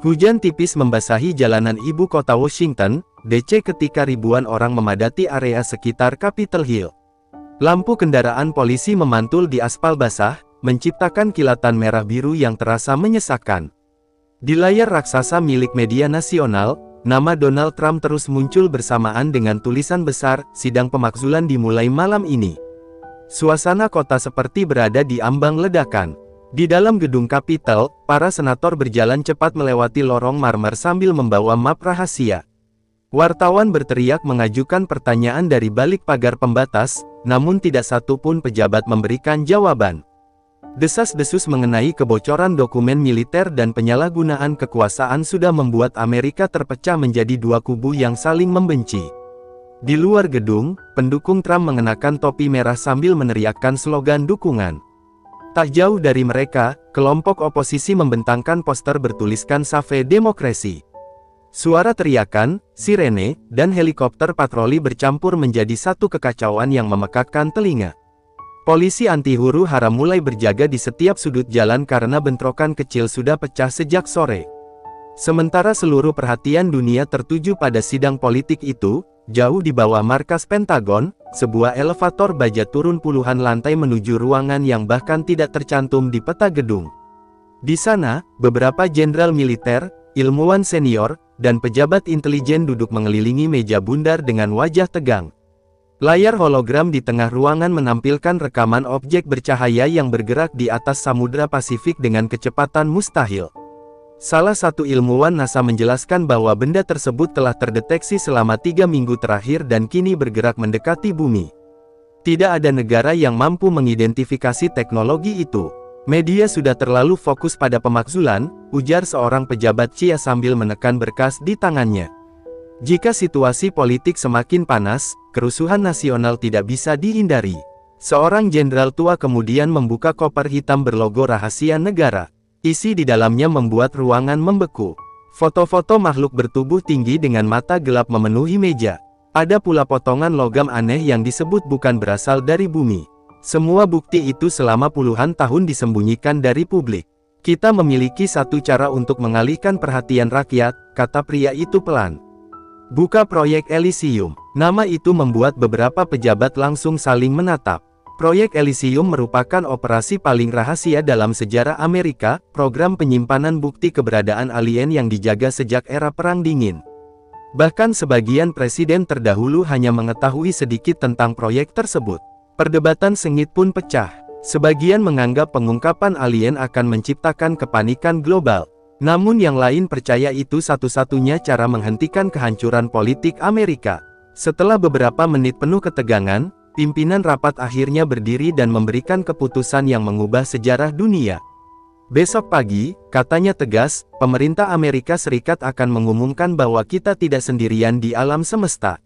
Hujan tipis membasahi jalanan ibu kota Washington, DC ketika ribuan orang memadati area sekitar Capitol Hill. Lampu kendaraan polisi memantul di aspal basah, menciptakan kilatan merah biru yang terasa menyesakkan. Di layar raksasa milik media nasional, nama Donald Trump terus muncul bersamaan dengan tulisan besar, "Sidang pemakzulan dimulai malam ini." Suasana kota seperti berada di ambang ledakan. Di dalam gedung Capitol, para senator berjalan cepat melewati lorong marmer sambil membawa map rahasia. Wartawan berteriak mengajukan pertanyaan dari balik pagar pembatas, namun tidak satu pun pejabat memberikan jawaban. Desas-desus mengenai kebocoran dokumen militer dan penyalahgunaan kekuasaan sudah membuat Amerika terpecah menjadi dua kubu yang saling membenci. Di luar gedung, pendukung Trump mengenakan topi merah sambil meneriakkan slogan dukungan. Tak jauh dari mereka, kelompok oposisi membentangkan poster bertuliskan "Save Demokrasi". Suara teriakan, sirene, dan helikopter patroli bercampur menjadi satu kekacauan yang memekakkan telinga. Polisi anti-huru hara mulai berjaga di setiap sudut jalan karena bentrokan kecil sudah pecah sejak sore. Sementara seluruh perhatian dunia tertuju pada sidang politik itu, jauh di bawah markas Pentagon, sebuah elevator baja turun puluhan lantai menuju ruangan yang bahkan tidak tercantum di peta gedung. Di sana, beberapa jenderal militer, ilmuwan senior, dan pejabat intelijen duduk mengelilingi meja bundar dengan wajah tegang. Layar hologram di tengah ruangan menampilkan rekaman objek bercahaya yang bergerak di atas Samudra Pasifik dengan kecepatan mustahil. Salah satu ilmuwan NASA menjelaskan bahwa benda tersebut telah terdeteksi selama 3 minggu terakhir dan kini bergerak mendekati bumi. Tidak ada negara yang mampu mengidentifikasi teknologi itu. Media sudah terlalu fokus pada pemakzulan, ujar seorang pejabat Chia sambil menekan berkas di tangannya. Jika situasi politik semakin panas, kerusuhan nasional tidak bisa dihindari. Seorang jenderal tua kemudian membuka koper hitam berlogo rahasia negara. Isi di dalamnya membuat ruangan membeku. Foto-foto makhluk bertubuh tinggi dengan mata gelap memenuhi meja. Ada pula potongan logam aneh yang disebut bukan berasal dari bumi. Semua bukti itu selama puluhan tahun disembunyikan dari publik. Kita memiliki satu cara untuk mengalihkan perhatian rakyat, kata pria itu pelan. Buka proyek Elysium. Nama itu membuat beberapa pejabat langsung saling menatap. Proyek Elysium merupakan operasi paling rahasia dalam sejarah Amerika, program penyimpanan bukti keberadaan alien yang dijaga sejak era Perang Dingin. Bahkan sebagian presiden terdahulu hanya mengetahui sedikit tentang proyek tersebut. Perdebatan sengit pun pecah. Sebagian menganggap pengungkapan alien akan menciptakan kepanikan global. Namun yang lain percaya itu satu-satunya cara menghentikan kehancuran politik Amerika. Setelah beberapa menit penuh ketegangan, pimpinan rapat akhirnya berdiri dan memberikan keputusan yang mengubah sejarah dunia. Besok pagi, katanya tegas, pemerintah Amerika Serikat akan mengumumkan bahwa kita tidak sendirian di alam semesta.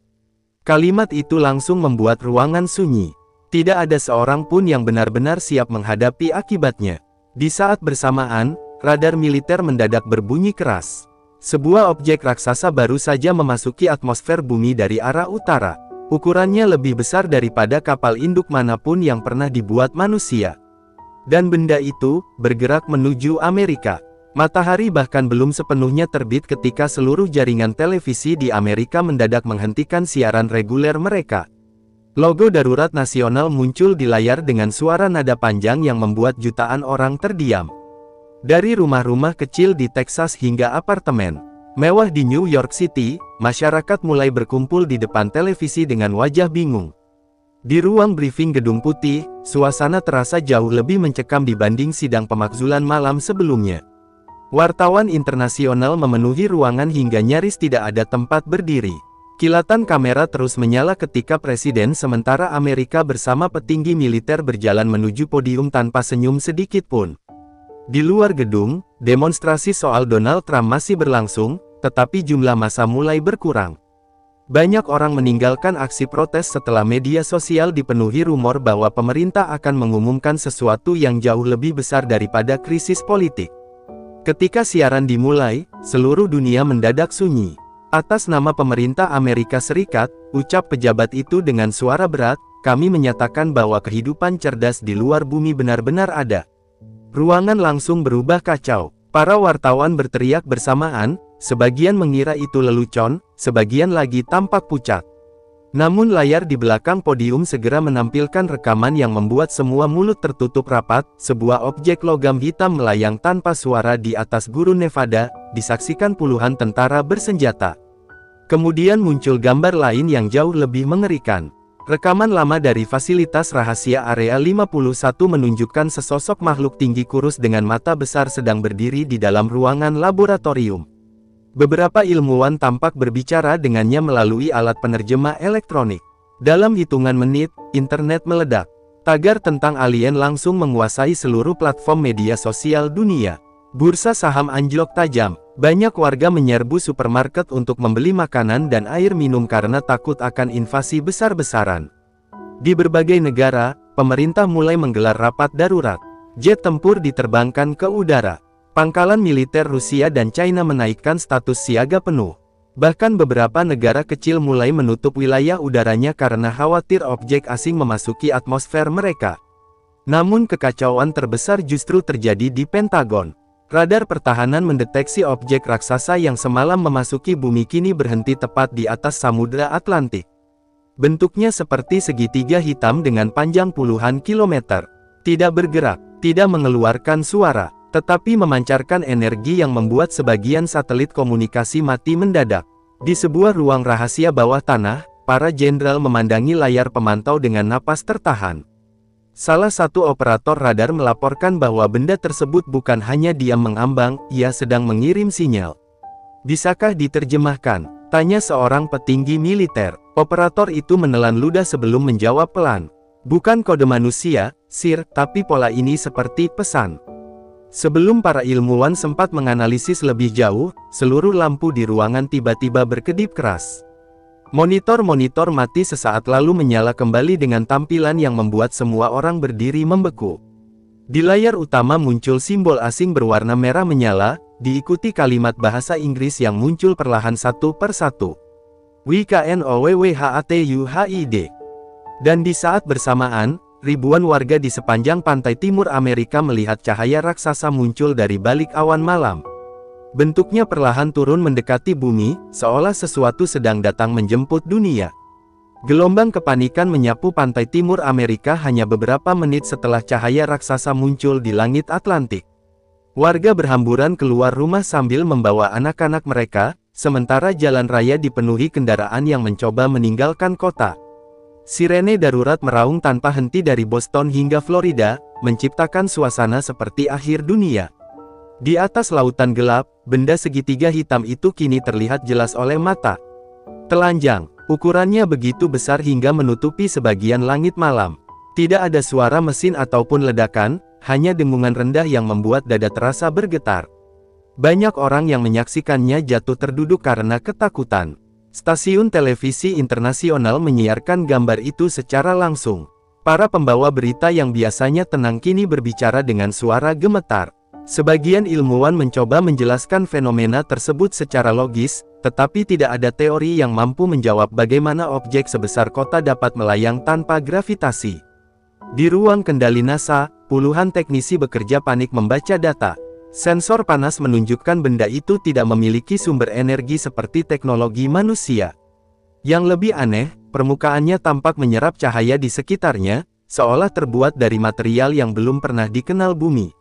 Kalimat itu langsung membuat ruangan sunyi. Tidak ada seorang pun yang benar-benar siap menghadapi akibatnya. Di saat bersamaan, radar militer mendadak berbunyi keras. Sebuah objek raksasa baru saja memasuki atmosfer bumi dari arah utara. Ukurannya lebih besar daripada kapal induk manapun yang pernah dibuat manusia. Dan benda itu bergerak menuju Amerika. Matahari bahkan belum sepenuhnya terbit ketika seluruh jaringan televisi di Amerika mendadak menghentikan siaran reguler mereka. Logo darurat nasional muncul di layar dengan suara nada panjang yang membuat jutaan orang terdiam. Dari rumah-rumah kecil di Texas hingga apartemen mewah di New York City, masyarakat mulai berkumpul di depan televisi dengan wajah bingung. Di ruang briefing Gedung Putih, suasana terasa jauh lebih mencekam dibanding sidang pemakzulan malam sebelumnya. Wartawan internasional memenuhi ruangan hingga nyaris tidak ada tempat berdiri. Kilatan kamera terus menyala ketika Presiden sementara Amerika bersama petinggi militer berjalan menuju podium tanpa senyum sedikit pun. Di luar gedung, demonstrasi soal Donald Trump masih berlangsung, tetapi jumlah massa mulai berkurang. Banyak orang meninggalkan aksi protes setelah media sosial dipenuhi rumor bahwa pemerintah akan mengumumkan sesuatu yang jauh lebih besar daripada krisis politik. Ketika siaran dimulai, seluruh dunia mendadak sunyi. Atas nama pemerintah Amerika Serikat, ucap pejabat itu dengan suara berat, kami menyatakan bahwa kehidupan cerdas di luar bumi benar-benar ada. Ruangan langsung berubah kacau. Para wartawan berteriak bersamaan, sebagian mengira itu lelucon, sebagian lagi tampak pucat. Namun layar di belakang podium segera menampilkan rekaman yang membuat semua mulut tertutup rapat. Sebuah objek logam hitam melayang tanpa suara di atas gurun Nevada, disaksikan puluhan tentara bersenjata. Kemudian muncul gambar lain yang jauh lebih mengerikan. Rekaman lama dari fasilitas rahasia Area 51 menunjukkan sesosok makhluk tinggi kurus dengan mata besar sedang berdiri di dalam ruangan laboratorium. Beberapa ilmuwan tampak berbicara dengannya melalui alat penerjemah elektronik. Dalam hitungan menit, internet meledak. Tagar tentang alien langsung menguasai seluruh platform media sosial dunia. Bursa saham anjlok tajam. Banyak warga menyerbu supermarket untuk membeli makanan dan air minum karena takut akan invasi besar-besaran. Di berbagai negara, pemerintah mulai menggelar rapat darurat. Jet tempur diterbangkan ke udara. Pangkalan militer Rusia dan China menaikkan status siaga penuh. Bahkan beberapa negara kecil mulai menutup wilayah udaranya karena khawatir objek asing memasuki atmosfer mereka. Namun kekacauan terbesar justru terjadi di Pentagon. Radar pertahanan mendeteksi objek raksasa yang semalam memasuki bumi kini berhenti tepat di atas Samudra Atlantik. Bentuknya seperti segitiga hitam dengan panjang puluhan kilometer. Tidak bergerak, tidak mengeluarkan suara, tetapi memancarkan energi yang membuat sebagian satelit komunikasi mati mendadak. Di sebuah ruang rahasia bawah tanah, para jenderal memandangi layar pemantau dengan napas tertahan. Salah satu operator radar melaporkan bahwa benda tersebut bukan hanya diam mengambang, ia sedang mengirim sinyal. Bisakah diterjemahkan? Tanya seorang petinggi militer. Operator itu menelan ludah sebelum menjawab pelan. Bukan kode manusia, Sir, tapi pola ini seperti pesan. Sebelum para ilmuwan sempat menganalisis lebih jauh, seluruh lampu di ruangan tiba-tiba berkedip keras. Monitor-monitor mati sesaat lalu menyala kembali dengan tampilan yang membuat semua orang berdiri membeku. Di layar utama muncul simbol asing berwarna merah menyala, diikuti kalimat bahasa Inggris yang muncul perlahan satu per satu. WKNOWWHATUHID. Dan di saat bersamaan, ribuan warga di sepanjang pantai timur Amerika melihat cahaya raksasa muncul dari balik awan malam. Bentuknya perlahan turun mendekati bumi, seolah sesuatu sedang datang menjemput dunia. Gelombang kepanikan menyapu pantai timur Amerika hanya beberapa menit setelah cahaya raksasa muncul di langit Atlantik. Warga berhamburan keluar rumah sambil membawa anak-anak mereka, sementara jalan raya dipenuhi kendaraan yang mencoba meninggalkan kota. Sirene darurat meraung tanpa henti dari Boston hingga Florida, menciptakan suasana seperti akhir dunia. Di atas lautan gelap, benda segitiga hitam itu kini terlihat jelas oleh mata. Telanjang, ukurannya begitu besar hingga menutupi sebagian langit malam. Tidak ada suara mesin ataupun ledakan, hanya dengungan rendah yang membuat dada terasa bergetar. Banyak orang yang menyaksikannya jatuh terduduk karena ketakutan. Stasiun televisi internasional menyiarkan gambar itu secara langsung. Para pembawa berita yang biasanya tenang kini berbicara dengan suara gemetar. Sebagian ilmuwan mencoba menjelaskan fenomena tersebut secara logis, tetapi tidak ada teori yang mampu menjawab bagaimana objek sebesar kota dapat melayang tanpa gravitasi. Di ruang kendali NASA, puluhan teknisi bekerja panik membaca data. Sensor panas menunjukkan benda itu tidak memiliki sumber energi seperti teknologi manusia. Yang lebih aneh, permukaannya tampak menyerap cahaya di sekitarnya, seolah terbuat dari material yang belum pernah dikenal bumi.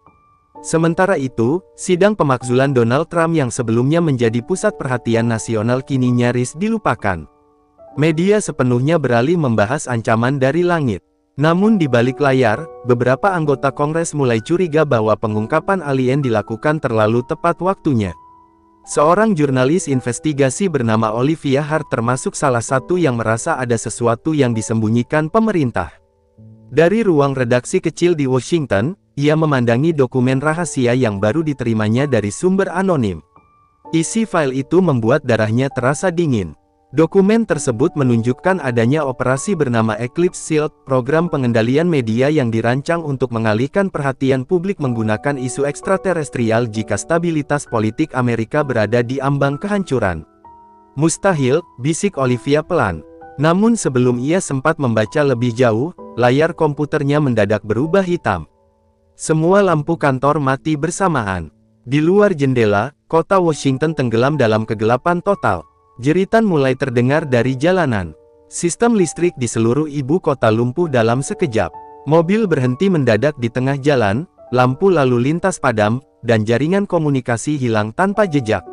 Sementara itu, sidang pemakzulan Donald Trump yang sebelumnya menjadi pusat perhatian nasional kini nyaris dilupakan. Media sepenuhnya beralih membahas ancaman dari langit. Namun di balik layar, beberapa anggota Kongres mulai curiga bahwa pengungkapan alien dilakukan terlalu tepat waktunya. Seorang jurnalis investigasi bernama Olivia Hart termasuk salah satu yang merasa ada sesuatu yang disembunyikan pemerintah. Dari ruang redaksi kecil di Washington, ia memandangi dokumen rahasia yang baru diterimanya dari sumber anonim. Isi file itu membuat darahnya terasa dingin. Dokumen tersebut menunjukkan adanya operasi bernama Eclipse Shield, program pengendalian media yang dirancang untuk mengalihkan perhatian publik menggunakan isu ekstraterestrial jika stabilitas politik Amerika berada di ambang kehancuran. Mustahil, bisik Olivia pelan. Namun sebelum ia sempat membaca lebih jauh, layar komputernya mendadak berubah hitam. Semua lampu kantor mati bersamaan. Di luar jendela, kota Washington tenggelam dalam kegelapan total. Jeritan mulai terdengar dari jalanan. Sistem listrik di seluruh ibu kota lumpuh dalam sekejap. Mobil berhenti mendadak di tengah jalan, lampu lalu lintas padam, dan jaringan komunikasi hilang tanpa jejak.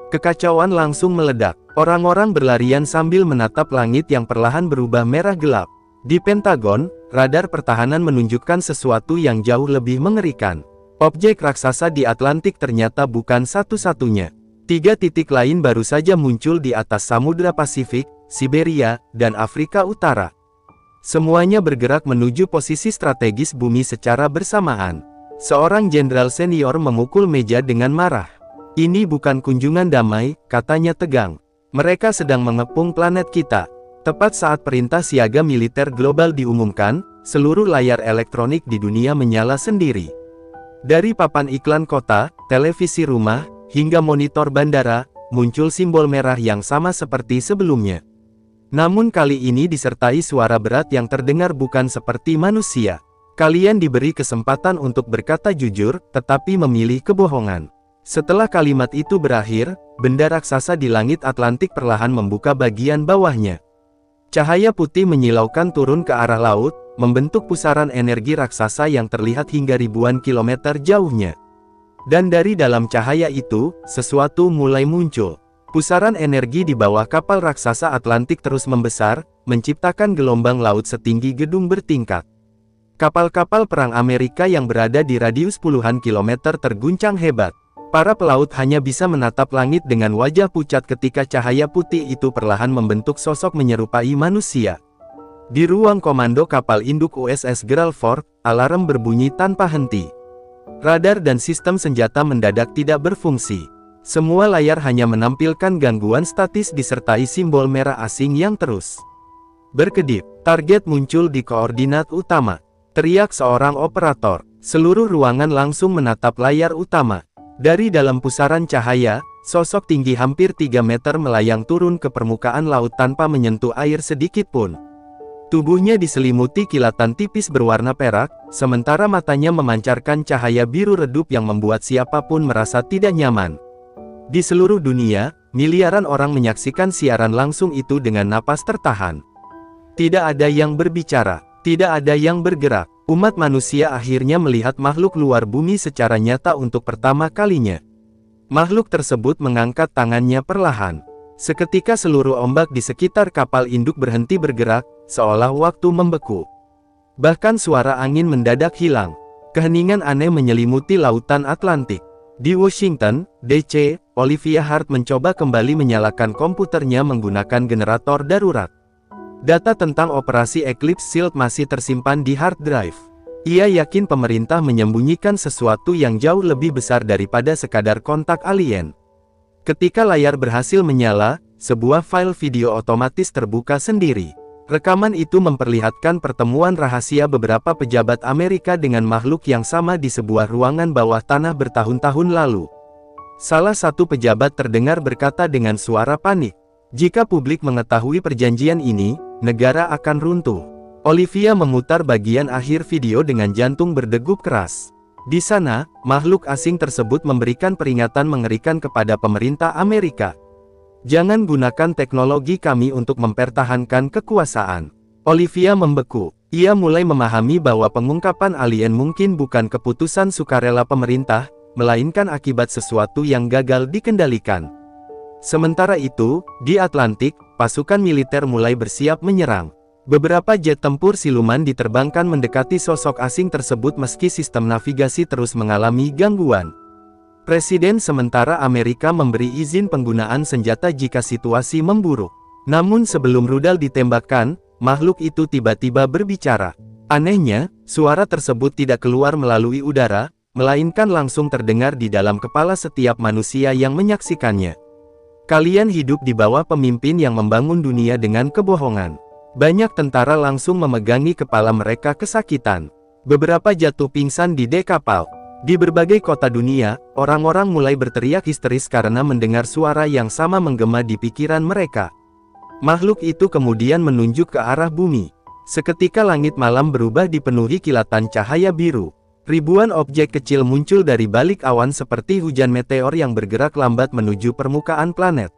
Kekacauan langsung meledak. Orang-orang berlarian sambil menatap langit yang perlahan berubah merah gelap. Di Pentagon, radar pertahanan menunjukkan sesuatu yang jauh lebih mengerikan. Objek raksasa di Atlantik ternyata bukan satu-satunya. 3 titik lain baru saja muncul di atas Samudra Pasifik, Siberia, dan Afrika Utara. Semuanya bergerak menuju posisi strategis bumi secara bersamaan. Seorang jenderal senior memukul meja dengan marah. "Ini bukan kunjungan damai," katanya tegang. "Mereka sedang mengepung planet kita." Tepat saat perintah siaga militer global diumumkan, seluruh layar elektronik di dunia menyala sendiri. Dari papan iklan kota, televisi rumah, hingga monitor bandara, muncul simbol merah yang sama seperti sebelumnya. Namun kali ini disertai suara berat yang terdengar bukan seperti manusia. "Kalian diberi kesempatan untuk berkata jujur, tetapi memilih kebohongan." Setelah kalimat itu berakhir, benda raksasa di langit Atlantik perlahan membuka bagian bawahnya. Cahaya putih menyilaukan turun ke arah laut, membentuk pusaran energi raksasa yang terlihat hingga ribuan kilometer jauhnya. Dan dari dalam cahaya itu, sesuatu mulai muncul. Pusaran energi di bawah kapal raksasa Atlantik terus membesar, menciptakan gelombang laut setinggi gedung bertingkat. Kapal-kapal perang Amerika yang berada di radius puluhan kilometer terguncang hebat. Para pelaut hanya bisa menatap langit dengan wajah pucat ketika cahaya putih itu perlahan membentuk sosok menyerupai manusia. Di ruang komando kapal induk USS Gerald Ford, alarm berbunyi tanpa henti. Radar dan sistem senjata mendadak tidak berfungsi. Semua layar hanya menampilkan gangguan statis disertai simbol merah asing yang terus berkedip. Target muncul di koordinat utama. Teriak seorang operator. Seluruh ruangan langsung menatap layar utama. Dari dalam pusaran cahaya, sosok tinggi hampir 3 meter melayang turun ke permukaan laut tanpa menyentuh air sedikit pun. Tubuhnya diselimuti kilatan tipis berwarna perak, sementara matanya memancarkan cahaya biru redup yang membuat siapapun merasa tidak nyaman. Di seluruh dunia, miliaran orang menyaksikan siaran langsung itu dengan napas tertahan. Tidak ada yang berbicara, tidak ada yang bergerak. Umat manusia akhirnya melihat makhluk luar bumi secara nyata untuk pertama kalinya. Makhluk tersebut mengangkat tangannya perlahan. Seketika seluruh ombak di sekitar kapal induk berhenti bergerak, seolah waktu membeku. Bahkan suara angin mendadak hilang. Keheningan aneh menyelimuti lautan Atlantik. Di Washington, D.C., Olivia Hart mencoba kembali menyalakan komputernya menggunakan generator darurat. Data tentang operasi Eclipse Shield masih tersimpan di hard drive. Ia yakin pemerintah menyembunyikan sesuatu yang jauh lebih besar daripada sekadar kontak alien. Ketika layar berhasil menyala, sebuah file video otomatis terbuka sendiri. Rekaman itu memperlihatkan pertemuan rahasia beberapa pejabat Amerika dengan makhluk yang sama di sebuah ruangan bawah tanah bertahun-tahun lalu. Salah satu pejabat terdengar berkata dengan suara panik, "Jika publik mengetahui perjanjian ini, negara akan runtuh." Olivia memutar bagian akhir video dengan jantung berdegup keras. Di sana, makhluk asing tersebut memberikan peringatan mengerikan kepada pemerintah Amerika. "Jangan gunakan teknologi kami untuk mempertahankan kekuasaan." Olivia membeku. Ia mulai memahami bahwa pengungkapan alien mungkin bukan keputusan sukarela pemerintah, melainkan akibat sesuatu yang gagal dikendalikan. Sementara itu, di Atlantik, pasukan militer mulai bersiap menyerang. Beberapa jet tempur siluman diterbangkan mendekati sosok asing tersebut meski sistem navigasi terus mengalami gangguan. Presiden sementara Amerika memberi izin penggunaan senjata jika situasi memburuk. Namun sebelum rudal ditembakkan, makhluk itu tiba-tiba berbicara. Anehnya, suara tersebut tidak keluar melalui udara, melainkan langsung terdengar di dalam kepala setiap manusia yang menyaksikannya. "Kalian hidup di bawah pemimpin yang membangun dunia dengan kebohongan." Banyak tentara langsung memegangi kepala mereka kesakitan. Beberapa jatuh pingsan di dek kapal. Di berbagai kota dunia, orang-orang mulai berteriak histeris karena mendengar suara yang sama menggema di pikiran mereka. Makhluk itu kemudian menunjuk ke arah bumi. Seketika langit malam berubah dipenuhi kilatan cahaya biru. Ribuan objek kecil muncul dari balik awan seperti hujan meteor yang bergerak lambat menuju permukaan planet.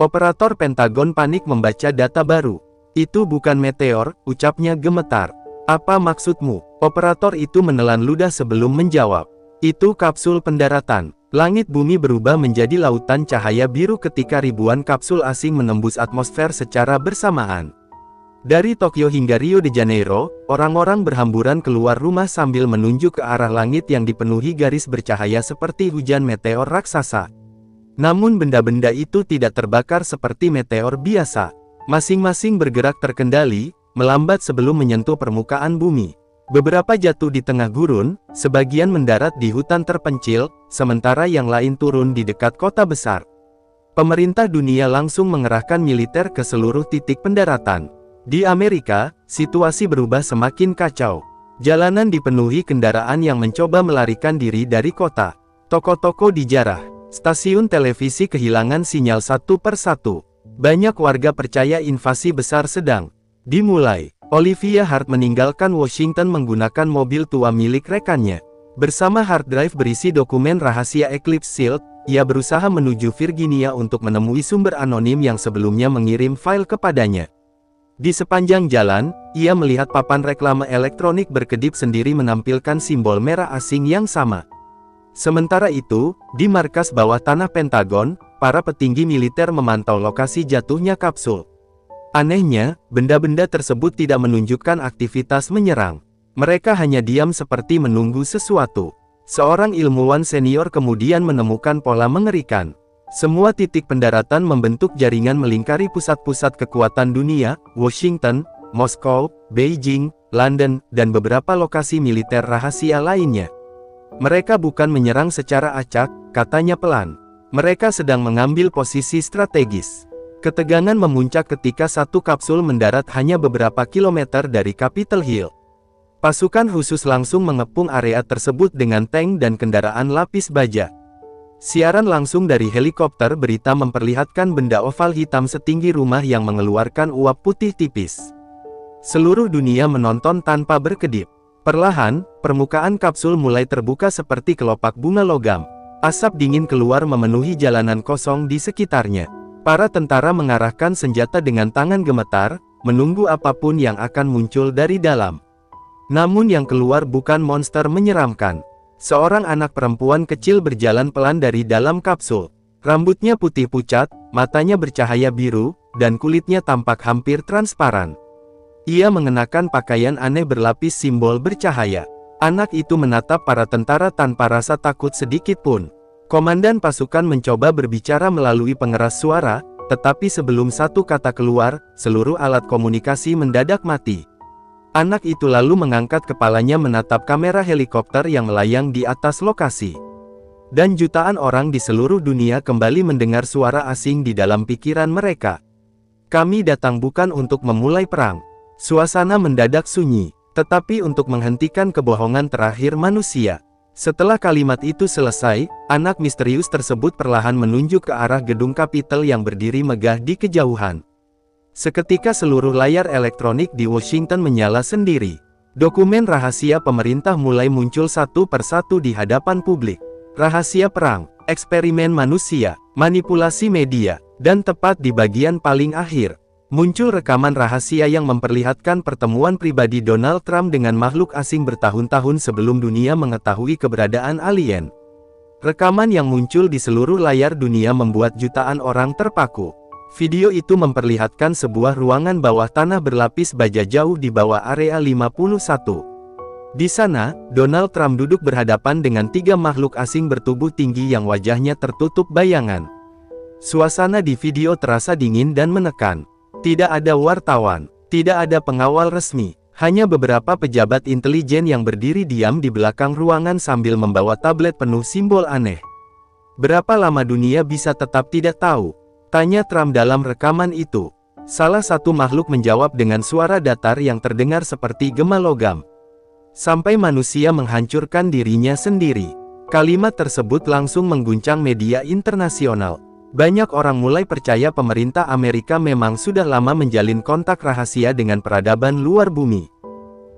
Operator Pentagon panik membaca data baru. "Itu bukan meteor," ucapnya gemetar. "Apa maksudmu?" Operator itu menelan ludah sebelum menjawab. "Itu kapsul pendaratan." Langit bumi berubah menjadi lautan cahaya biru ketika ribuan kapsul asing menembus atmosfer secara bersamaan. Dari Tokyo hingga Rio de Janeiro, orang-orang berhamburan keluar rumah sambil menunjuk ke arah langit yang dipenuhi garis bercahaya seperti hujan meteor raksasa. Namun benda-benda itu tidak terbakar seperti meteor biasa. Masing-masing bergerak terkendali, melambat sebelum menyentuh permukaan bumi. Beberapa jatuh di tengah gurun, sebagian mendarat di hutan terpencil, sementara yang lain turun di dekat kota besar. Pemerintah dunia langsung mengerahkan militer ke seluruh titik pendaratan. Di Amerika, situasi berubah semakin kacau. Jalanan dipenuhi kendaraan yang mencoba melarikan diri dari kota. Toko-toko dijarah. Stasiun televisi kehilangan sinyal satu persatu. Banyak warga percaya invasi besar sedang dimulai. Olivia Hart meninggalkan Washington menggunakan mobil tua milik rekannya. Bersama hard drive berisi dokumen rahasia Eclipse Shield, ia berusaha menuju Virginia untuk menemui sumber anonim yang sebelumnya mengirim file kepadanya. Di sepanjang jalan, ia melihat papan reklame elektronik berkedip sendiri menampilkan simbol merah asing yang sama. Sementara itu, di markas bawah tanah Pentagon, para petinggi militer memantau lokasi jatuhnya kapsul. Anehnya, benda-benda tersebut tidak menunjukkan aktivitas menyerang. Mereka hanya diam seperti menunggu sesuatu. Seorang ilmuwan senior kemudian menemukan pola mengerikan. Semua titik pendaratan membentuk jaringan melingkari pusat-pusat kekuatan dunia, Washington, Moskow, Beijing, London, dan beberapa lokasi militer rahasia lainnya. "Mereka bukan menyerang secara acak," katanya pelan. "Mereka sedang mengambil posisi strategis." Ketegangan memuncak ketika satu kapsul mendarat hanya beberapa kilometer dari Capitol Hill. Pasukan khusus langsung mengepung area tersebut dengan tank dan kendaraan lapis baja. Siaran langsung dari helikopter berita memperlihatkan benda oval hitam setinggi rumah yang mengeluarkan uap putih tipis. Seluruh dunia menonton tanpa berkedip. Perlahan, permukaan kapsul mulai terbuka seperti kelopak bunga logam. Asap dingin keluar memenuhi jalanan kosong di sekitarnya. Para tentara mengarahkan senjata dengan tangan gemetar, menunggu apapun yang akan muncul dari dalam. Namun yang keluar bukan monster menyeramkan. Seorang anak perempuan kecil berjalan pelan dari dalam kapsul. Rambutnya putih pucat, matanya bercahaya biru, dan kulitnya tampak hampir transparan. Ia mengenakan pakaian aneh berlapis simbol bercahaya. Anak itu menatap para tentara tanpa rasa takut sedikit pun. Komandan pasukan mencoba berbicara melalui pengeras suara, tetapi sebelum satu kata keluar, seluruh alat komunikasi mendadak mati. Anak itu lalu mengangkat kepalanya menatap kamera helikopter yang melayang di atas lokasi. Dan jutaan orang di seluruh dunia kembali mendengar suara asing di dalam pikiran mereka. "Kami datang bukan untuk memulai perang." Suasana mendadak sunyi, tetapi untuk menghentikan kebohongan terakhir manusia. Setelah kalimat itu selesai, anak misterius tersebut perlahan menunjuk ke arah gedung Capitol yang berdiri megah di kejauhan. Seketika seluruh layar elektronik di Washington menyala sendiri. Dokumen rahasia pemerintah mulai muncul satu persatu di hadapan publik. Rahasia perang, eksperimen manusia, manipulasi media, dan tepat di bagian paling akhir, muncul rekaman rahasia yang memperlihatkan pertemuan pribadi Donald Trump dengan makhluk asing bertahun-tahun sebelum dunia mengetahui keberadaan alien. Rekaman yang muncul di seluruh layar dunia membuat jutaan orang terpaku. Video itu memperlihatkan sebuah ruangan bawah tanah berlapis baja jauh di bawah area 51. Di sana, Donald Trump duduk berhadapan dengan tiga makhluk asing bertubuh tinggi yang wajahnya tertutup bayangan. Suasana di video terasa dingin dan menekan. Tidak ada wartawan, tidak ada pengawal resmi, hanya beberapa pejabat intelijen yang berdiri diam di belakang ruangan sambil membawa tablet penuh simbol aneh. "Berapa lama dunia bisa tetap tidak tahu?" tanya Trump dalam rekaman itu. Salah satu makhluk menjawab dengan suara datar yang terdengar seperti gema logam. "Sampai manusia menghancurkan dirinya sendiri." Kalimat tersebut langsung mengguncang media internasional. Banyak orang mulai percaya pemerintah Amerika memang sudah lama menjalin kontak rahasia dengan peradaban luar bumi.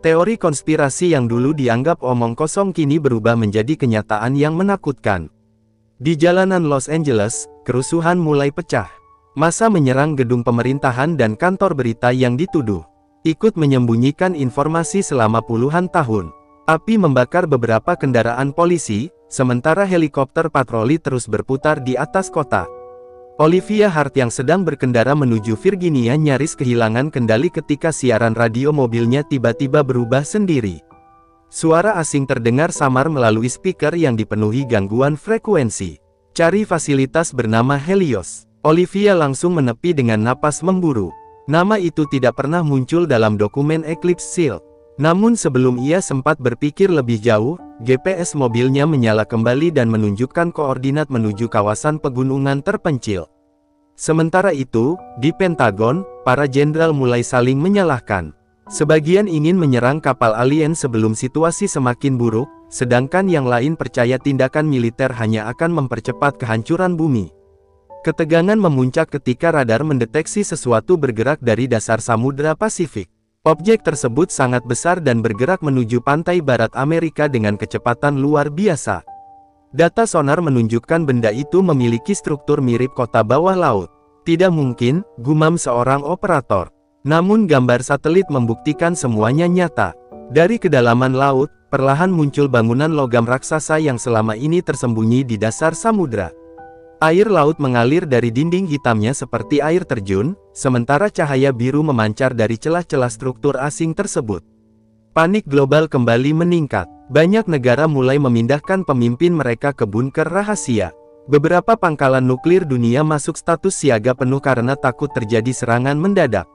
Teori konspirasi yang dulu dianggap omong kosong kini berubah menjadi kenyataan yang menakutkan. Di jalanan Los Angeles, kerusuhan mulai pecah. Massa menyerang gedung pemerintahan dan kantor berita yang dituduh ikut menyembunyikan informasi selama puluhan tahun. Api membakar beberapa kendaraan polisi, sementara helikopter patroli terus berputar di atas kota. Olivia Hart yang sedang berkendara menuju Virginia nyaris kehilangan kendali ketika siaran radio mobilnya tiba-tiba berubah sendiri. Suara asing terdengar samar melalui speaker yang dipenuhi gangguan frekuensi. Cari fasilitas bernama Helios. Olivia langsung menepi dengan napas memburu. Nama itu tidak pernah muncul dalam dokumen Eclipse Shield. Namun sebelum ia sempat berpikir lebih jauh, GPS mobilnya menyala kembali dan menunjukkan koordinat menuju kawasan pegunungan terpencil. Sementara itu, di Pentagon, para jenderal mulai saling menyalahkan. Sebagian ingin menyerang kapal alien sebelum situasi semakin buruk, sedangkan yang lain percaya tindakan militer hanya akan mempercepat kehancuran bumi. Ketegangan memuncak ketika radar mendeteksi sesuatu bergerak dari dasar Samudra Pasifik. Objek tersebut sangat besar dan bergerak menuju pantai barat Amerika dengan kecepatan luar biasa. Data sonar menunjukkan benda itu memiliki struktur mirip kota bawah laut. Tidak mungkin, gumam seorang operator. Namun gambar satelit membuktikan semuanya nyata. Dari kedalaman laut, perlahan muncul bangunan logam raksasa yang selama ini tersembunyi di dasar samudra. Air laut mengalir dari dinding hitamnya seperti air terjun, sementara cahaya biru memancar dari celah-celah struktur asing tersebut. Panik global kembali meningkat. Banyak negara mulai memindahkan pemimpin mereka ke bunker rahasia. Beberapa pangkalan nuklir dunia masuk status siaga penuh karena takut terjadi serangan mendadak.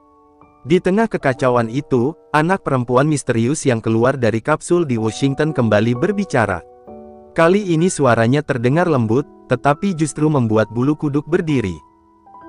Di tengah kekacauan itu, anak perempuan misterius yang keluar dari kapsul di Washington kembali berbicara. Kali ini suaranya terdengar lembut, tetapi justru membuat bulu kuduk berdiri.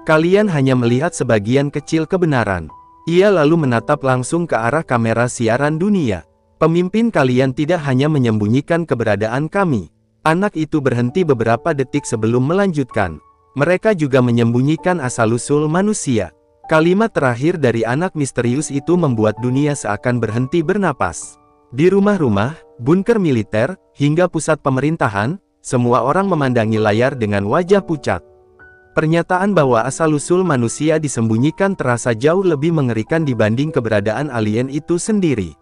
Kalian hanya melihat sebagian kecil kebenaran. Ia lalu menatap langsung ke arah kamera siaran dunia. Pemimpin kalian tidak hanya menyembunyikan keberadaan kami. Anak itu berhenti beberapa detik sebelum melanjutkan. Mereka juga menyembunyikan asal-usul manusia. Kalimat terakhir dari anak misterius itu membuat dunia seakan berhenti bernapas. Di rumah-rumah, bunker militer, hingga pusat pemerintahan, semua orang memandangi layar dengan wajah pucat. Pernyataan bahwa asal-usul manusia disembunyikan terasa jauh lebih mengerikan dibanding keberadaan alien itu sendiri.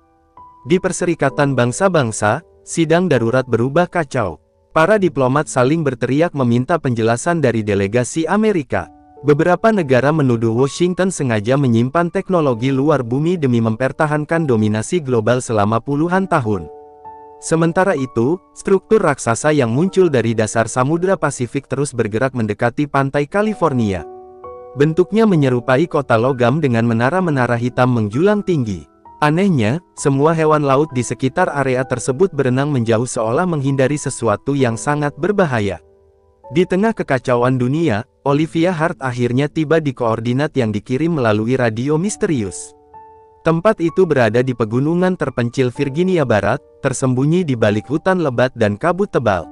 Di Perserikatan Bangsa-Bangsa, sidang darurat berubah kacau. Para diplomat saling berteriak meminta penjelasan dari delegasi Amerika. Beberapa negara menuduh Washington sengaja menyimpan teknologi luar bumi demi mempertahankan dominasi global selama puluhan tahun. Sementara itu, struktur raksasa yang muncul dari dasar Samudra Pasifik terus bergerak mendekati pantai California. Bentuknya menyerupai kota logam dengan menara-menara hitam menjulang tinggi. Anehnya, semua hewan laut di sekitar area tersebut berenang menjauh seolah menghindari sesuatu yang sangat berbahaya. Di tengah kekacauan dunia, Olivia Hart akhirnya tiba di koordinat yang dikirim melalui radio misterius. Tempat itu berada di pegunungan terpencil Virginia Barat, tersembunyi di balik hutan lebat dan kabut tebal.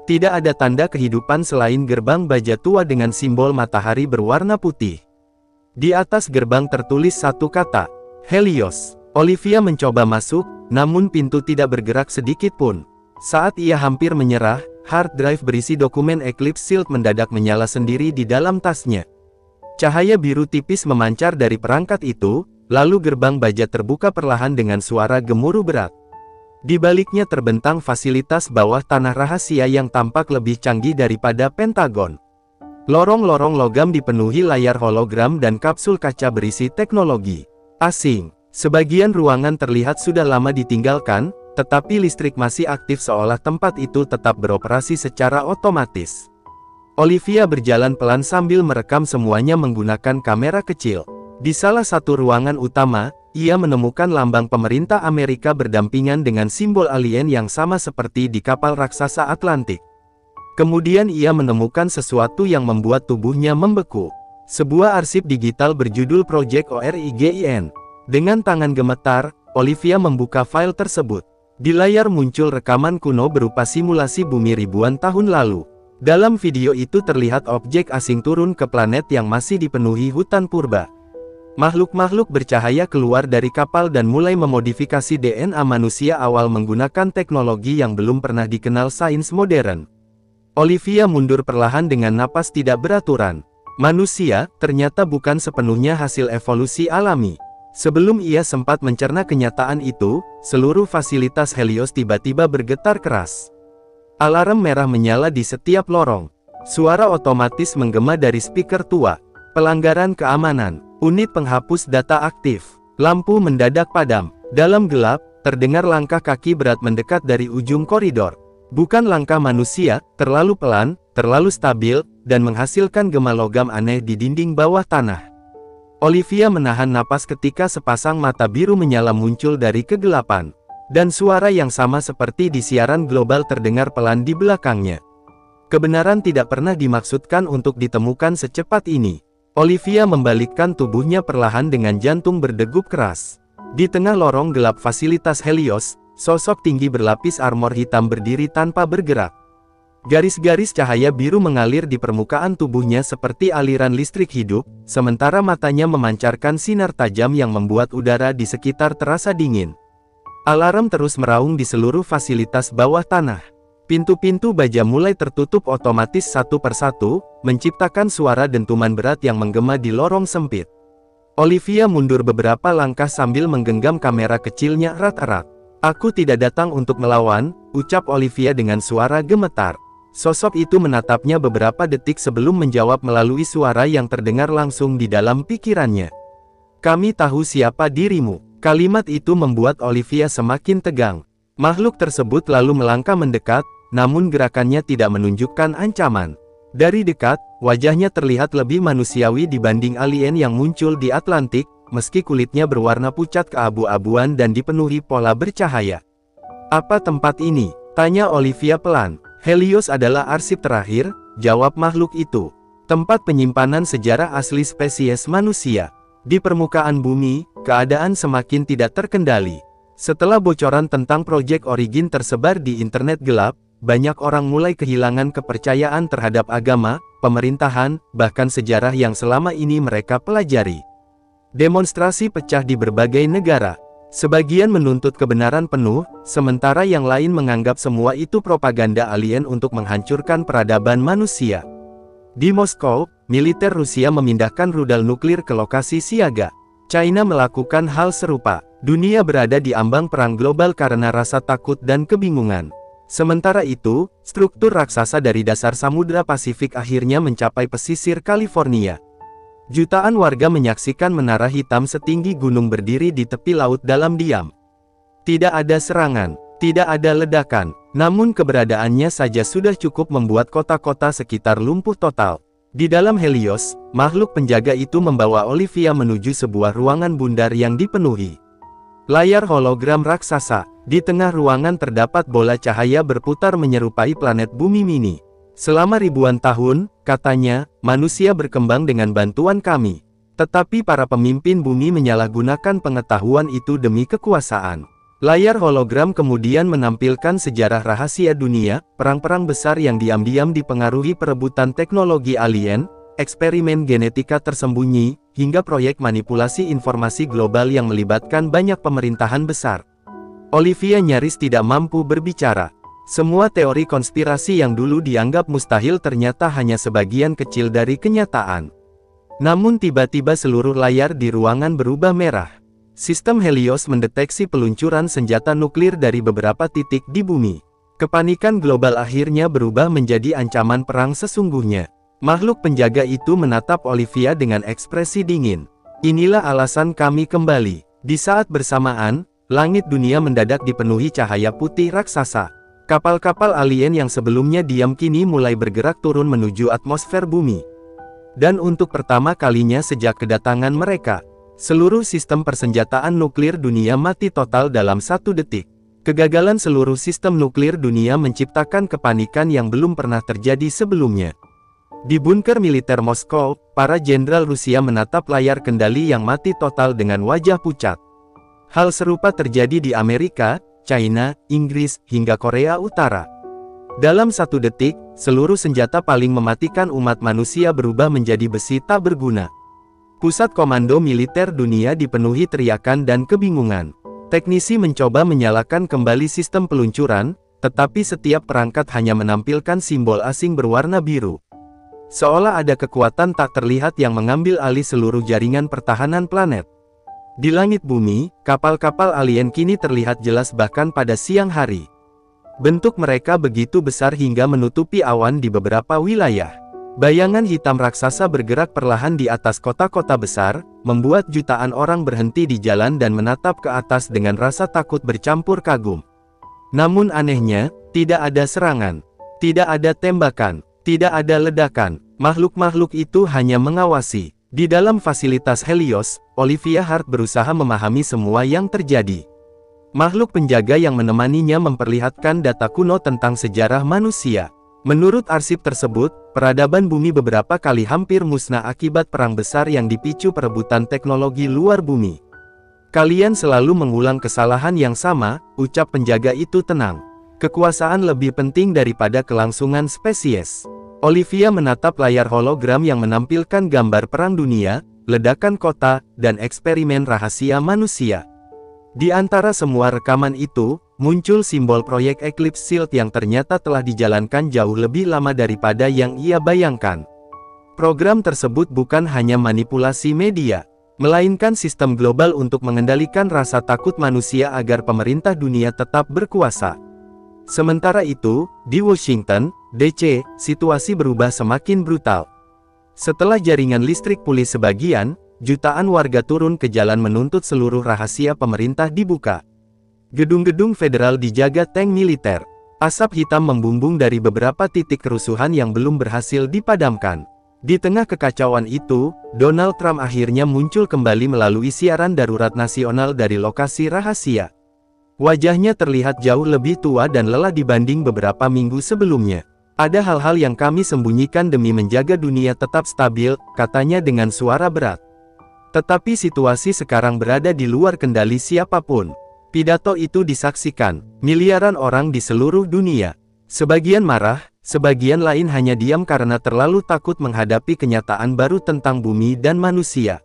Tidak ada tanda kehidupan selain gerbang baja tua dengan simbol matahari berwarna putih. Di atas gerbang tertulis satu kata, Helios. Olivia mencoba masuk, namun pintu tidak bergerak sedikit pun. Saat ia hampir menyerah, hard drive berisi dokumen Eclipse Shield mendadak menyala sendiri di dalam tasnya. Cahaya biru tipis memancar dari perangkat itu, lalu gerbang baja terbuka perlahan dengan suara gemuruh berat. Di baliknya terbentang fasilitas bawah tanah rahasia yang tampak lebih canggih daripada Pentagon. Lorong-lorong logam dipenuhi layar hologram dan kapsul kaca berisi teknologi asing. Sebagian ruangan terlihat sudah lama ditinggalkan, tetapi listrik masih aktif seolah tempat itu tetap beroperasi secara otomatis. Olivia berjalan pelan sambil merekam semuanya menggunakan kamera kecil. Di salah satu ruangan utama, ia menemukan lambang pemerintah Amerika berdampingan dengan simbol alien yang sama seperti di kapal raksasa Atlantik. Kemudian ia menemukan sesuatu yang membuat tubuhnya membeku. Sebuah arsip digital berjudul Project Origin. Dengan tangan gemetar, Olivia membuka file tersebut. Di layar muncul rekaman kuno berupa simulasi bumi ribuan tahun lalu. Dalam video itu terlihat objek asing turun ke planet yang masih dipenuhi hutan purba. Makhluk-makhluk bercahaya keluar dari kapal dan mulai memodifikasi DNA manusia awal menggunakan teknologi yang belum pernah dikenal sains modern. Olivia mundur perlahan dengan napas tidak beraturan. Manusia, ternyata bukan sepenuhnya hasil evolusi alami. Sebelum ia sempat mencerna kenyataan itu, seluruh fasilitas Helios tiba-tiba bergetar keras. Alarm merah menyala di setiap lorong. Suara otomatis menggema dari speaker tua. Pelanggaran keamanan. Unit penghapus data aktif. Lampu mendadak padam. Dalam gelap, terdengar langkah kaki berat mendekat dari ujung koridor. Bukan langkah manusia, terlalu pelan, terlalu stabil, dan menghasilkan gema logam aneh di dinding bawah tanah. Olivia menahan napas ketika sepasang mata biru menyala muncul dari kegelapan. Dan suara yang sama seperti di siaran global terdengar pelan di belakangnya. Kebenaran tidak pernah dimaksudkan untuk ditemukan secepat ini. Olivia membalikkan tubuhnya perlahan dengan jantung berdegup keras. Di tengah lorong gelap fasilitas Helios, sosok tinggi berlapis armor hitam berdiri tanpa bergerak. Garis-garis cahaya biru mengalir di permukaan tubuhnya seperti aliran listrik hidup, sementara matanya memancarkan sinar tajam yang membuat udara di sekitar terasa dingin. Alarm terus meraung di seluruh fasilitas bawah tanah. Pintu-pintu baja mulai tertutup otomatis satu persatu, menciptakan suara dentuman berat yang menggema di lorong sempit. Olivia mundur beberapa langkah sambil menggenggam kamera kecilnya erat-erat. "Aku tidak datang untuk melawan," ucap Olivia dengan suara gemetar. Sosok itu menatapnya beberapa detik sebelum menjawab melalui suara yang terdengar langsung di dalam pikirannya. "Kami tahu siapa dirimu." Kalimat itu membuat Olivia semakin tegang. Makhluk tersebut lalu melangkah mendekat, namun gerakannya tidak menunjukkan ancaman. Dari dekat, wajahnya terlihat lebih manusiawi dibanding alien yang muncul di Atlantik, meski kulitnya berwarna pucat keabu-abuan dan dipenuhi pola bercahaya. "Apa tempat ini?" tanya Olivia pelan. "Helios adalah arsip terakhir," jawab makhluk itu. "Tempat penyimpanan sejarah asli spesies manusia. Di permukaan bumi, keadaan semakin tidak terkendali. Setelah bocoran tentang Project Origin tersebar di internet gelap, banyak orang mulai kehilangan kepercayaan terhadap agama, pemerintahan, bahkan sejarah yang selama ini mereka pelajari. Demonstrasi pecah di berbagai negara. Sebagian menuntut kebenaran penuh, sementara yang lain menganggap semua itu propaganda alien untuk menghancurkan peradaban manusia. Di Moskow, militer Rusia memindahkan rudal nuklir ke lokasi siaga. China melakukan hal serupa. Dunia berada di ambang perang global karena rasa takut dan kebingungan. Sementara itu, struktur raksasa dari dasar Samudra Pasifik akhirnya mencapai pesisir California. Jutaan warga menyaksikan menara hitam setinggi gunung berdiri di tepi laut dalam diam. Tidak ada serangan, tidak ada ledakan, namun keberadaannya saja sudah cukup membuat kota-kota sekitar lumpuh total. Di dalam Helios, makhluk penjaga itu membawa Olivia menuju sebuah ruangan bundar yang dipenuhi layar hologram raksasa. Di tengah ruangan terdapat bola cahaya berputar menyerupai planet bumi mini. "Selama ribuan tahun," katanya, "manusia berkembang dengan bantuan kami. Tetapi para pemimpin bumi menyalahgunakan pengetahuan itu demi kekuasaan." Layar hologram kemudian menampilkan sejarah rahasia dunia, perang-perang besar yang diam-diam dipengaruhi perebutan teknologi alien, eksperimen genetika tersembunyi, hingga proyek manipulasi informasi global yang melibatkan banyak pemerintahan besar. Olivia nyaris tidak mampu berbicara. Semua teori konspirasi yang dulu dianggap mustahil ternyata hanya sebagian kecil dari kenyataan. Namun tiba-tiba seluruh layar di ruangan berubah merah. Sistem Helios mendeteksi peluncuran senjata nuklir dari beberapa titik di bumi. Kepanikan global akhirnya berubah menjadi ancaman perang sesungguhnya. Makhluk penjaga itu menatap Olivia dengan ekspresi dingin. "Inilah alasan kami kembali." Di saat bersamaan, langit dunia mendadak dipenuhi cahaya putih raksasa. Kapal-kapal alien yang sebelumnya diam kini mulai bergerak turun menuju atmosfer bumi. Dan untuk pertama kalinya sejak kedatangan mereka, seluruh sistem persenjataan nuklir dunia mati total dalam 1 detik. Kegagalan seluruh sistem nuklir dunia menciptakan kepanikan yang belum pernah terjadi sebelumnya. Di bunker militer Moskow, para jenderal Rusia menatap layar kendali yang mati total dengan wajah pucat. Hal serupa terjadi di Amerika, China, Inggris, hingga Korea Utara. Dalam 1 detik, seluruh senjata paling mematikan umat manusia berubah menjadi besi tak berguna. Pusat Komando Militer Dunia dipenuhi teriakan dan kebingungan. Teknisi mencoba menyalakan kembali sistem peluncuran, tetapi setiap perangkat hanya menampilkan simbol asing berwarna biru. Seolah ada kekuatan tak terlihat yang mengambil alih seluruh jaringan pertahanan planet. Di langit bumi, kapal-kapal alien kini terlihat jelas bahkan pada siang hari. Bentuk mereka begitu besar hingga menutupi awan di beberapa wilayah. Bayangan hitam raksasa bergerak perlahan di atas kota-kota besar, membuat jutaan orang berhenti di jalan dan menatap ke atas dengan rasa takut bercampur kagum. Namun anehnya, tidak ada serangan, tidak ada tembakan, tidak ada ledakan. Makhluk-makhluk itu hanya mengawasi. Di dalam fasilitas Helios, Olivia Hart berusaha memahami semua yang terjadi. Makhluk penjaga yang menemaninya memperlihatkan data kuno tentang sejarah manusia. Menurut arsip tersebut, peradaban bumi beberapa kali hampir musnah akibat perang besar yang dipicu perebutan teknologi luar bumi. Kalian selalu mengulang kesalahan yang sama, ucap penjaga itu tenang. Kekuasaan lebih penting daripada kelangsungan spesies. Olivia menatap layar hologram yang menampilkan gambar perang dunia, ledakan kota, dan eksperimen rahasia manusia. Di antara semua rekaman itu, muncul simbol proyek Eclipse Shield yang ternyata telah dijalankan jauh lebih lama daripada yang ia bayangkan. Program tersebut bukan hanya manipulasi media, melainkan sistem global untuk mengendalikan rasa takut manusia agar pemerintah dunia tetap berkuasa. Sementara itu, di Washington, D.C., situasi berubah semakin brutal. Setelah jaringan listrik pulih sebagian, jutaan warga turun ke jalan menuntut seluruh rahasia pemerintah dibuka. Gedung-gedung federal dijaga tank militer. Asap hitam membumbung dari beberapa titik kerusuhan yang belum berhasil dipadamkan. Di tengah kekacauan itu, Donald Trump akhirnya muncul kembali melalui siaran darurat nasional dari lokasi rahasia. Wajahnya terlihat jauh lebih tua dan lelah dibanding beberapa minggu sebelumnya. Ada hal-hal yang kami sembunyikan demi menjaga dunia tetap stabil, katanya dengan suara berat. Tetapi situasi sekarang berada di luar kendali siapapun. Pidato itu disaksikan miliaran orang di seluruh dunia. Sebagian marah, sebagian lain hanya diam karena terlalu takut menghadapi kenyataan baru tentang bumi dan manusia.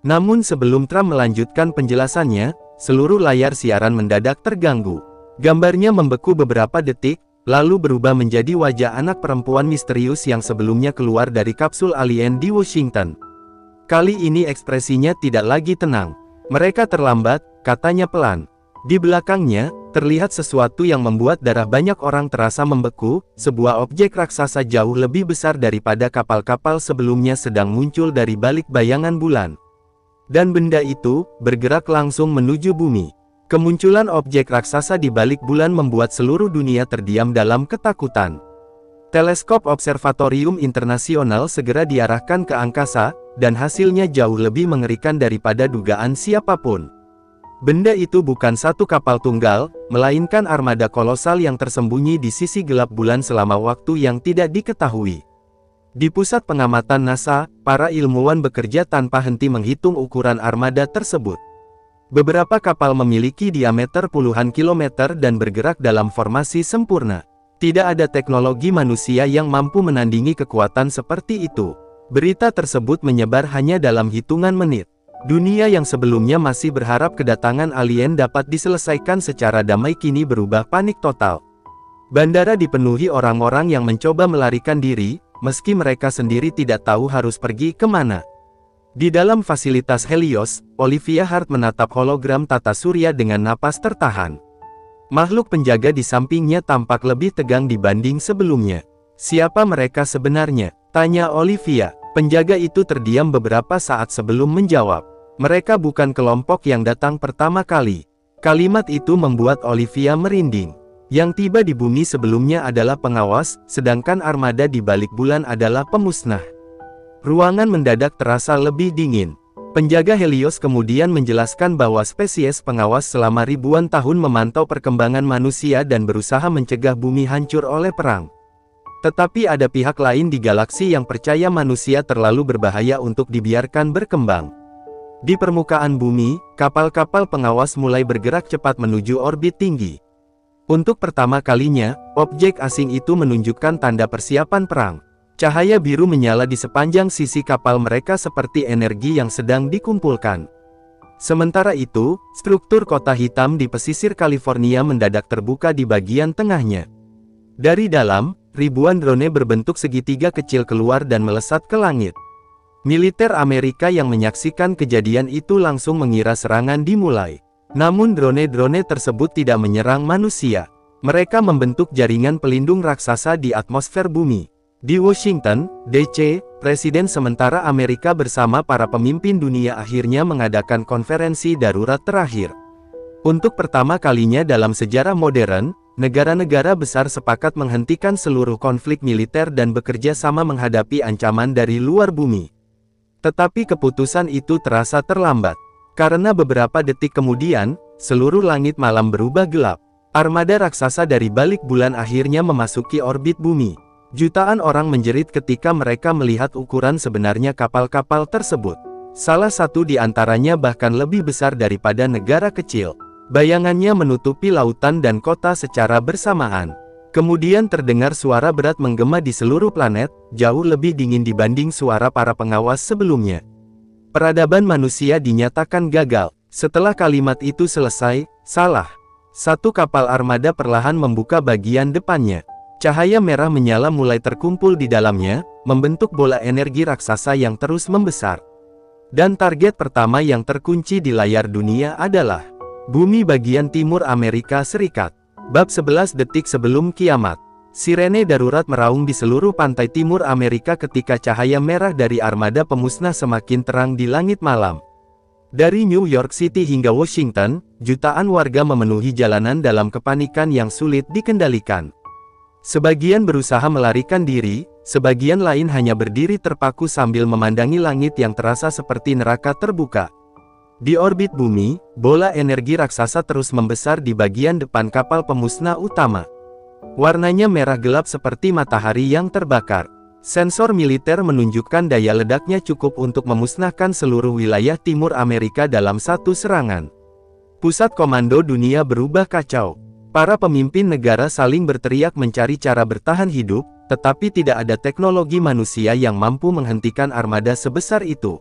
Namun sebelum Trump melanjutkan penjelasannya, seluruh layar siaran mendadak terganggu. Gambarnya membeku beberapa detik, lalu berubah menjadi wajah anak perempuan misterius yang sebelumnya keluar dari kapsul alien di Washington. Kali ini ekspresinya tidak lagi tenang. Mereka terlambat, katanya pelan. Di belakangnya, terlihat sesuatu yang membuat darah banyak orang terasa membeku, sebuah objek raksasa jauh lebih besar daripada kapal-kapal sebelumnya sedang muncul dari balik bayangan bulan. Dan benda itu, bergerak langsung menuju bumi. Kemunculan objek raksasa di balik bulan membuat seluruh dunia terdiam dalam ketakutan. Teleskop Observatorium Internasional segera diarahkan ke angkasa, dan hasilnya jauh lebih mengerikan daripada dugaan siapapun. Benda itu bukan satu kapal tunggal, melainkan armada kolosal yang tersembunyi di sisi gelap bulan selama waktu yang tidak diketahui. Di pusat pengamatan NASA, para ilmuwan bekerja tanpa henti menghitung ukuran armada tersebut. Beberapa kapal memiliki diameter puluhan kilometer dan bergerak dalam formasi sempurna. Tidak ada teknologi manusia yang mampu menandingi kekuatan seperti itu. Berita tersebut menyebar hanya dalam hitungan menit. Dunia yang sebelumnya masih berharap kedatangan alien dapat diselesaikan secara damai kini berubah panik total. Bandara dipenuhi orang-orang yang mencoba melarikan diri, meski mereka sendiri tidak tahu harus pergi kemana. Di dalam fasilitas Helios, Olivia Hart menatap hologram tata surya dengan napas tertahan. Makhluk penjaga di sampingnya tampak lebih tegang dibanding sebelumnya. Siapa mereka sebenarnya? Tanya Olivia. Penjaga itu terdiam beberapa saat sebelum menjawab. Mereka bukan kelompok yang datang pertama kali. Kalimat itu membuat Olivia merinding. Yang tiba di bumi sebelumnya adalah pengawas, sedangkan armada di balik bulan adalah pemusnah. Ruangan mendadak terasa lebih dingin. Penjaga Helios kemudian menjelaskan bahwa spesies pengawas selama ribuan tahun memantau perkembangan manusia dan berusaha mencegah bumi hancur oleh perang. Tetapi ada pihak lain di galaksi yang percaya manusia terlalu berbahaya untuk dibiarkan berkembang. Di permukaan bumi, kapal-kapal pengawas mulai bergerak cepat menuju orbit tinggi. Untuk pertama kalinya, objek asing itu menunjukkan tanda persiapan perang. Cahaya biru menyala di sepanjang sisi kapal mereka seperti energi yang sedang dikumpulkan. Sementara itu, struktur kota hitam di pesisir California mendadak terbuka di bagian tengahnya. Dari dalam, ribuan drone berbentuk segitiga kecil keluar dan melesat ke langit. Militer Amerika yang menyaksikan kejadian itu langsung mengira serangan dimulai. Namun drone-drone tersebut tidak menyerang manusia. Mereka membentuk jaringan pelindung raksasa di atmosfer bumi. Di Washington, D.C., Presiden sementara Amerika bersama para pemimpin dunia akhirnya mengadakan konferensi darurat terakhir. Untuk pertama kalinya dalam sejarah modern, negara-negara besar sepakat menghentikan seluruh konflik militer dan bekerja sama menghadapi ancaman dari luar bumi. Tetapi keputusan itu terasa terlambat. Karena beberapa detik kemudian, seluruh langit malam berubah gelap. Armada raksasa dari balik bulan akhirnya memasuki orbit bumi. Jutaan orang menjerit ketika mereka melihat ukuran sebenarnya kapal-kapal tersebut. Salah satu di antaranya bahkan lebih besar daripada negara kecil. Bayangannya menutupi lautan dan kota secara bersamaan. Kemudian terdengar suara berat menggema di seluruh planet, jauh lebih dingin dibanding suara para pengawas sebelumnya. Peradaban manusia dinyatakan gagal. Setelah kalimat itu selesai, salah. Satu kapal armada perlahan membuka bagian depannya. Cahaya merah menyala mulai terkumpul di dalamnya, membentuk bola energi raksasa yang terus membesar. Dan target pertama yang terkunci di layar dunia adalah bumi bagian timur Amerika Serikat. Bab 11 detik sebelum kiamat. Sirene darurat meraung di seluruh pantai timur Amerika ketika cahaya merah dari armada pemusnah semakin terang di langit malam. Dari New York City hingga Washington, jutaan warga memenuhi jalanan dalam kepanikan yang sulit dikendalikan. Sebagian berusaha melarikan diri, sebagian lain hanya berdiri terpaku sambil memandangi langit yang terasa seperti neraka terbuka. Di orbit bumi, bola energi raksasa terus membesar di bagian depan kapal pemusnah utama. Warnanya merah gelap seperti matahari yang terbakar. Sensor militer menunjukkan daya ledaknya cukup untuk memusnahkan seluruh wilayah timur Amerika dalam satu serangan. Pusat komando dunia berubah kacau. Para pemimpin negara saling berteriak mencari cara bertahan hidup, tetapi tidak ada teknologi manusia yang mampu menghentikan armada sebesar itu.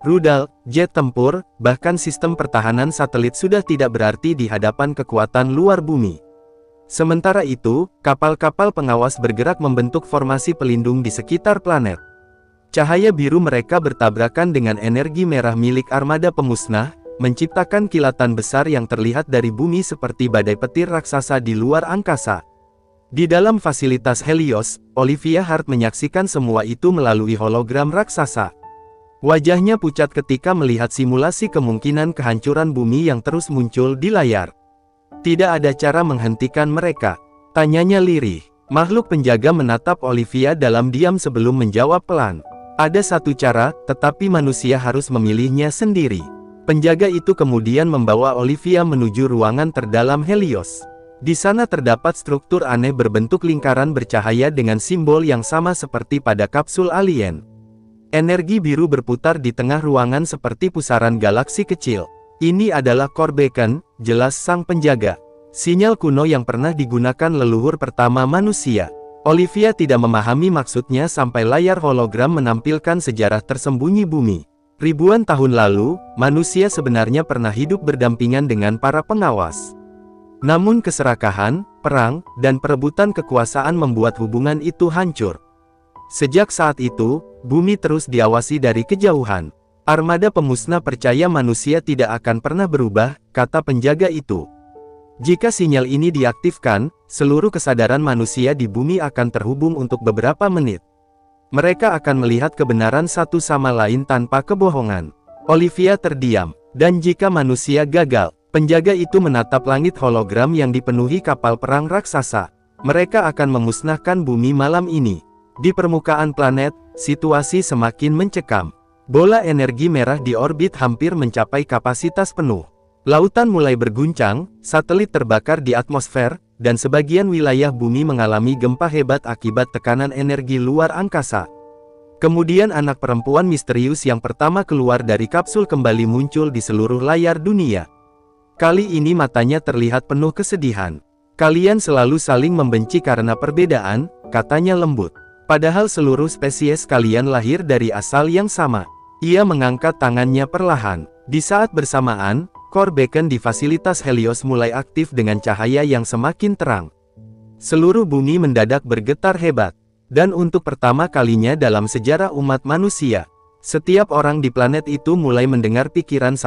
Rudal, jet tempur, bahkan sistem pertahanan satelit sudah tidak berarti di hadapan kekuatan luar bumi. Sementara itu, kapal-kapal pengawas bergerak membentuk formasi pelindung di sekitar planet. Cahaya biru mereka bertabrakan dengan energi merah milik armada pemusnah, menciptakan kilatan besar yang terlihat dari bumi seperti badai petir raksasa di luar angkasa. Di dalam fasilitas Helios, Olivia Hart menyaksikan semua itu melalui hologram raksasa. Wajahnya pucat ketika melihat simulasi kemungkinan kehancuran bumi yang terus muncul di layar. Tidak ada cara menghentikan mereka, tanyanya lirih. Makhluk penjaga menatap Olivia dalam diam sebelum menjawab pelan. Ada satu cara, tetapi manusia harus memilihnya sendiri. Penjaga itu kemudian membawa Olivia menuju ruangan terdalam Helios. Di sana terdapat struktur aneh berbentuk lingkaran bercahaya dengan simbol yang sama seperti pada kapsul alien. Energi biru berputar di tengah ruangan seperti pusaran galaksi kecil. Ini adalah core beacon, jelas sang penjaga. Sinyal kuno yang pernah digunakan leluhur pertama manusia. Olivia tidak memahami maksudnya sampai layar hologram menampilkan sejarah tersembunyi bumi. Ribuan tahun lalu, manusia sebenarnya pernah hidup berdampingan dengan para pengawas. Namun keserakahan, perang, dan perebutan kekuasaan membuat hubungan itu hancur. Sejak saat itu, bumi terus diawasi dari kejauhan. Armada pemusnah percaya manusia tidak akan pernah berubah, kata penjaga itu. Jika sinyal ini diaktifkan, seluruh kesadaran manusia di bumi akan terhubung untuk beberapa menit. Mereka akan melihat kebenaran satu sama lain tanpa kebohongan. Olivia terdiam. Dan jika manusia gagal, penjaga itu menatap langit hologram yang dipenuhi kapal perang raksasa. Mereka akan memusnahkan bumi malam ini. Di permukaan planet, situasi semakin mencekam. Bola energi merah di orbit hampir mencapai kapasitas penuh. Lautan mulai berguncang, satelit terbakar di atmosfer, dan sebagian wilayah bumi mengalami gempa hebat akibat tekanan energi luar angkasa. Kemudian anak perempuan misterius yang pertama keluar dari kapsul kembali muncul di seluruh layar dunia. Kali ini matanya terlihat penuh kesedihan. Kalian selalu saling membenci karena perbedaan, katanya lembut. Padahal seluruh spesies kalian lahir dari asal yang sama. Ia mengangkat tangannya perlahan. Di saat bersamaan, core beacon di fasilitas Helios mulai aktif dengan cahaya yang semakin terang. Seluruh bumi mendadak bergetar hebat. Dan untuk pertama kalinya dalam sejarah umat manusia, setiap orang di planet itu mulai mendengar pikiran